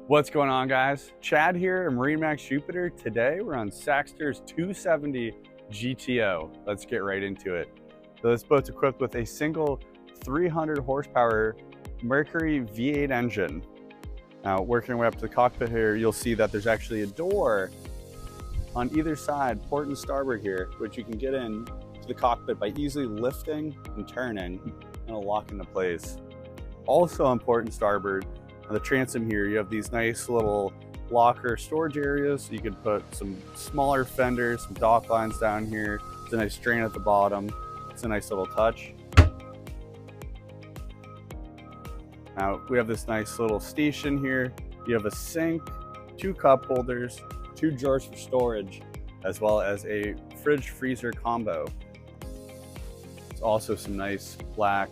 What's going on, guys? Chad here at MarineMax Jupiter. Today we're on Saxdor's 270 GTO. Let's get right into it. So this boat's equipped with a single 300 horsepower Mercury V8 engine. Now, working our way up to the cockpit here, you'll see that there's actually a door on either side, port and starboard here, which you can get in to the cockpit by easily lifting and turning, and it'll lock into place. Also on port and starboard, on the transom here, you have these nice little locker storage areas. You can put some smaller fenders, some dock lines down here. It's a nice drain at the bottom. It's a nice little touch. Now we have this nice little station here. You have a sink, 2 cup holders, 2 drawers for storage, as well as a fridge freezer combo. There's also some nice black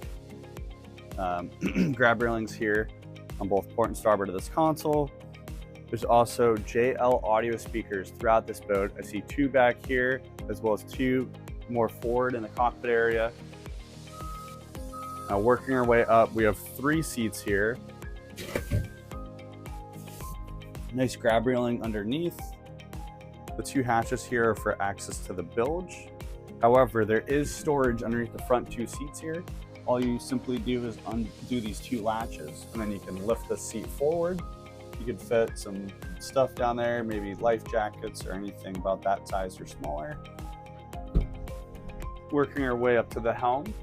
grab railings here on both port and starboard of this console. There's also JL audio speakers throughout this boat. I see 2 back here, as well as 2 more forward in the cockpit area. Now working our way up, we have 3 seats here. Nice grab railing underneath. The 2 hatches here are for access to the bilge. However, there is storage underneath the front 2 seats here. All you simply do is undo these 2 latches, and then you can lift the seat forward. You can fit some stuff down there, maybe life jackets or anything about that size or smaller. Working our way up to the helm,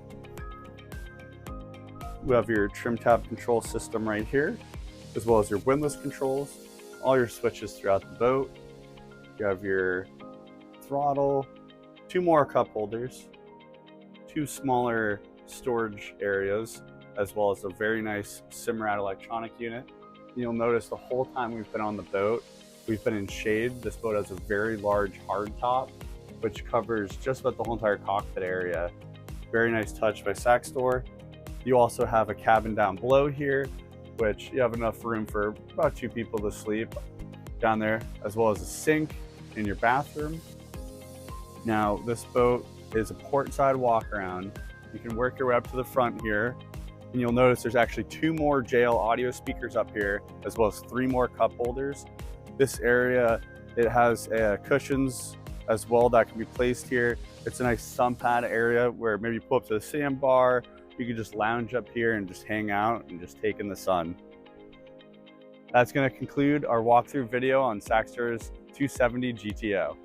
we have your trim tab control system right here, as well as your windlass controls, all your switches throughout the boat. You have your throttle, 2 more cup holders, 2 smaller storage areas, as well as a very nice Simrad electronic unit. You'll notice the whole time we've been on the boat, we've been in shade. This boat has a very large hard top, which covers just about the whole entire cockpit area. Very nice touch by Saxdor. You also have a cabin down below here, which you have enough room for about 2 people to sleep down there, as well as a sink in your bathroom. Now, this boat is a port side walk around. You can work your way up to the front here, and you'll notice there's actually 2 more JL audio speakers up here, as well as 3 more cup holders. This area, it has cushions as well that can be placed here. It's a nice sun pad area where maybe you pull up to the sandbar, you can just lounge up here and just hang out and just take in the sun. That's going to conclude our walkthrough video on Saxdor's 270 GTO.